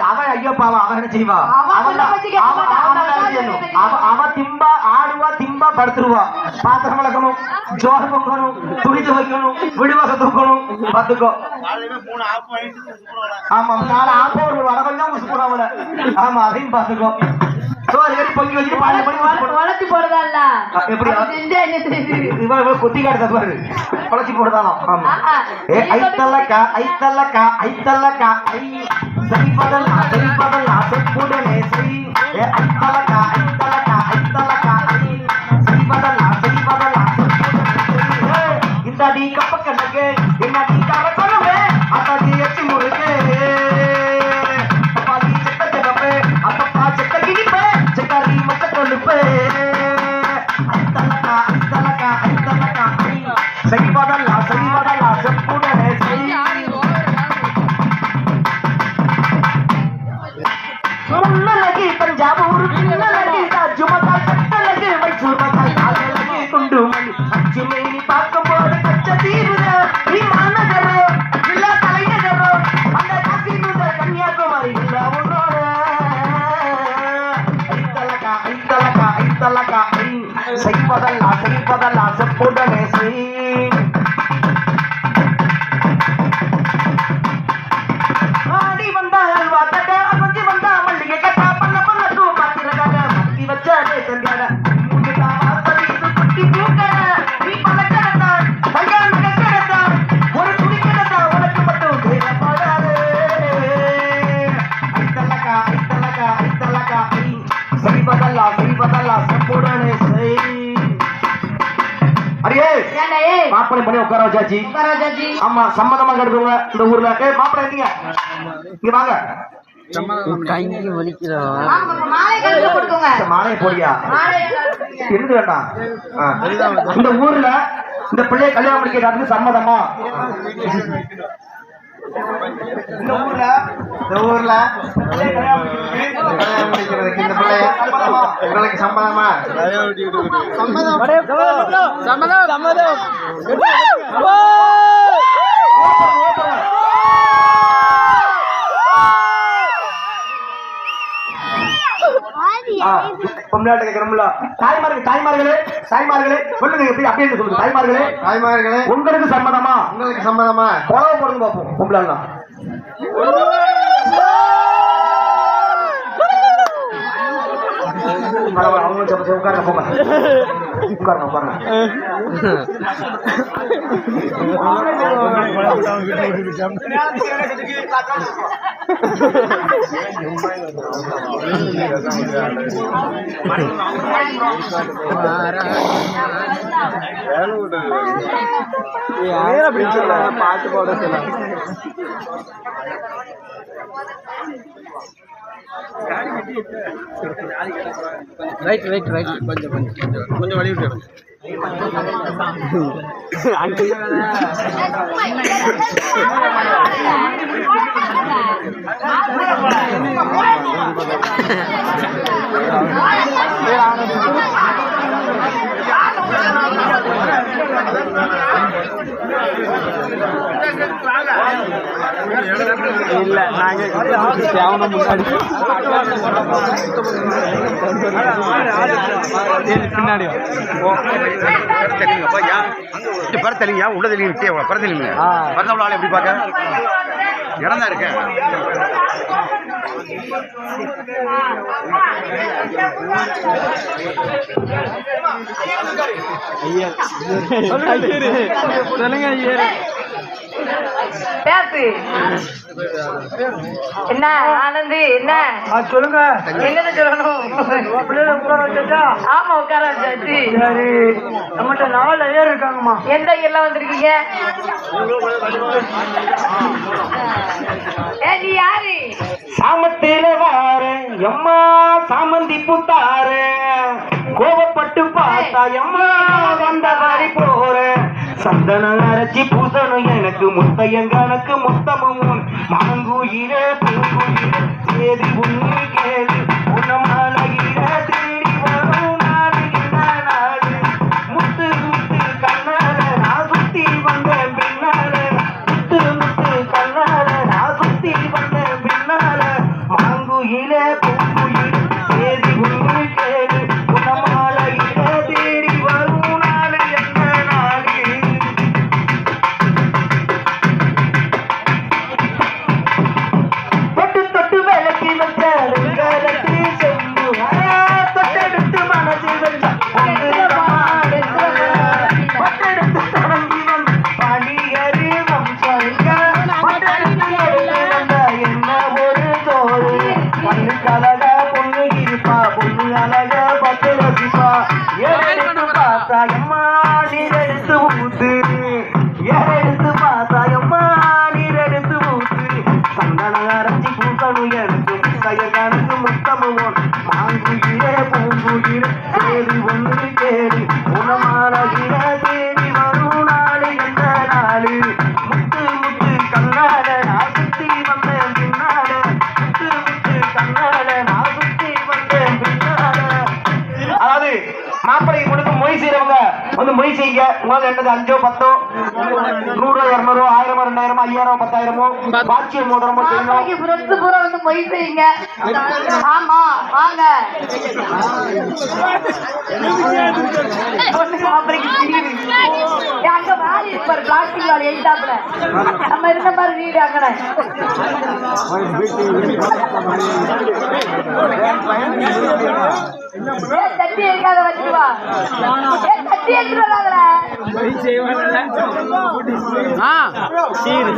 அவன் ஐயப்பாவா அவன் என்ன செய்வா அவன் திம்பா ஆடுவா திம்பா படுத்துருவா பாத்திரம் வளர்க்கணும் ஜோறு பொங்கணும் துணி துவைக்கணும் விடுவாச தூக்கணும் பாத்துக்கோ ஆமா 4 ஆப்ப ஒரு வடகொல்லாம் உசுப்புறாவல ஆமா அதையும் பாத்துக்கோ சோறு கறி பொங்கி வச்சுட்டு பால் பண்ணி வளர்ச்சி போடுதா இல்ல எப்படி இவன் கொத்தி காட்டுத பாரு வளர்ச்சி போடுதானோ ஆமா ஐத்தல்லக்கா ஐத்தல்லக்கா ஐத்தல்லக்கா ஐ சரிபதல் செப்புடனே சரி ஐத்தல்லக்கா ஐத்தல்லக்கா ஐத்தல்லக்கா ஐ சரிபதல் இந்த அடி கப்ப கணக்கு என்ன அடி காவ சொல்லுவே அத்தாச்சி எச்சி முறுக்கு பாதி செக்க செகப்பே அப்பப்பா செக்க கிடிப்பே செக்காரி மச்ச கொழுப்பே ஐத்தல்லக்கா ஐத்தல்லக்கா ஐத்தல்லக்கா ஐ சரிபதல் செப்புடனே சரி முன்னலகி தஞ்சாவூர் பின்னலகி தாஜ்மஹால் கட்டலகி மைசூர் மஹால் காலலகி குண்டுமணி அச்சுமேனி பார்க்கும்போது கச்ச தீருத விமானகரோ இல்ல தலைநகரோ அந்த காசினுத கன்னியாகுமரி இல்ல உன்னோட ஐத்தலகா ஐத்தலகா ஐத்தலகா ஐ செய்வதல்லா செப்புடனே செய் ஆடி வந்தால் அல்வா தட்ட அசஞ்சி வந்தா மல்லிகை கட்டா பண்ண தூ பாத்திரகாக மத்தி வச்சாலே தந்தாட முடுதா வாசல் இது குட்டி பூக்கட நீ பலக்கடதா தங்கா நகக்கடதா ஒரு துணி கடதா உனக்கு மட்டும் தேவைப்படாது ஐத்தலக்கா ஐத்தலக்கா ஐத்தலக்கா ஐ செய்வதல்லா செப்புடனே செய் அடியே மாப்பிளை பண்ணி உட்கார வச்சாச்சு ஆமா சம்மதமா கெடுக்குங்க இந்த ஊர்ல மாப்பிளை இருந்தீங்க இங்க வாங்க மாலையை போடியா இருந்து வேண்டாம் இந்த ஊர்ல இந்த பிள்ளைய கல்யாணம் பண்ணிக்கிறாருக்கு சம்மதமா இந்த ஊர்ல கல்யாணம் இந்த பிள்ளைய உங்களுக்கு சம்மதமா பொம்னாட்ட கேட்கிறோம்ல தாய்மார்களே சொல்லுங்க எப்படி அப்படியே சொல்லுங்க தாய்மார்களே உங்களுக்கு சம்மதமா கொலவை போடுங்க பார்ப்போம் பொம்பளாலாம் அவங்களும் உட்காருங்க போங்க உட்காருங்க பாட்டு போட ரைட் கொஞ்சம் வழி விட்டு இல்ல நாங்க பின்னாடி பரத்தலிங்க உள்ள தெளிங்க பரத்தலிங்க பரத்தவள ஆள் எப்படி பார்க்க இடம் தான் இருக்கு சொல்லுங்க பேசு என்ன ஆனந்தி என்ன சொல்லுங்க என்னது சொல்லணும் ஆமா உட்கார வச்சாச்சு சரி நம்மகிட்ட 4 ஐயர் இருக்காங்கம்மா எந்த ஐயர்லாம் வந்திருக்கீங்க நீ யாரு சாமத்தில வாரு எம்மா சாமந்தி புத்தாரு கோபப்பட்டு பார்த்தா எம்மா வந்த வாரி போற சந்தனம் அரைச்சி பூசணும் எனக்கு முத்தையங்கணக்கு முத்தமும் மாங்குயிர பூங்குயிர சேதி உண்ணி கேளு உணமாலையில தேடி வரும் நாடு என்ன நாடு முத்து முத்து கண்ணால நான் சுத்தி வந்தேன் பின்னால முத்து முத்து கண்ணால நான் சுத்தி வந்தேன் பின்னால பூங்குயிலே பூங்குயில் தேடி ஒன்று கேடு குணமாலையில தேடி வரும் நாடு என்ன நாடு தொட்டு தொட்டு விளக்கி வச்ச வெங்கலத்து செம்பு தொட்டெடுத்து மனசு வச்ச பொட்டெடுத்து தொடங்கி வந்து பணியரு வம்சங்க பொட்டெடுத்து வந்த என்ன ஒரு தோறு பொண்ணு கலக பொண்ணு இருப்பா பொண்ணு அழக பத்து ரசிப்பா ஏறெடுத்து பார்த்தா எம்மா நீர் எடுத்து ஊத்து ஏறெடுத்து பார்த்தா எம்மா நீர் எடுத்து ஊத்து சந்தன அரைச்சி பூசணும் எடுத்து முத்தைய கணக்கு முத்தமும் மாங்குயிலே பூங்குயிலே தேடி ஒன்று தேடி உணமானகிற தேடி வரும் நாடு எந்த நாடு முத்து முத்து கண்ணாட நான் சுத்தி வந்தேன் பின்னாட முத்து முத்து கண்ணாட நான் சுத்தி வந்தேன் பின்னாட. அதாவது மாப்பிள்ளை கொடுக்கும் மொய் செய்யறவங்க வந்து மொய் செய்யுங்க. உங்களால என்னது 5 10 100 200 1000 2000 5000 10000 பாட்சிய மோதிரமோ செய்யணும். புறத்து பூரா வந்து மொய் செய்யுங்க. ஆமா வாங்க. மாப்பிள்ளைக்கு தெரியுது. அங்க வாரி இருப்பாரு பிளாஸ்டிக் வாரி எழுத்தாப்புல. நம்ம இருந்த மாதிரி வீடு அங்கன. தட்டி இருக்காத வச்சுட்டு வா. தட்டி எடுத்துட்டு வராங்கடா. சீரு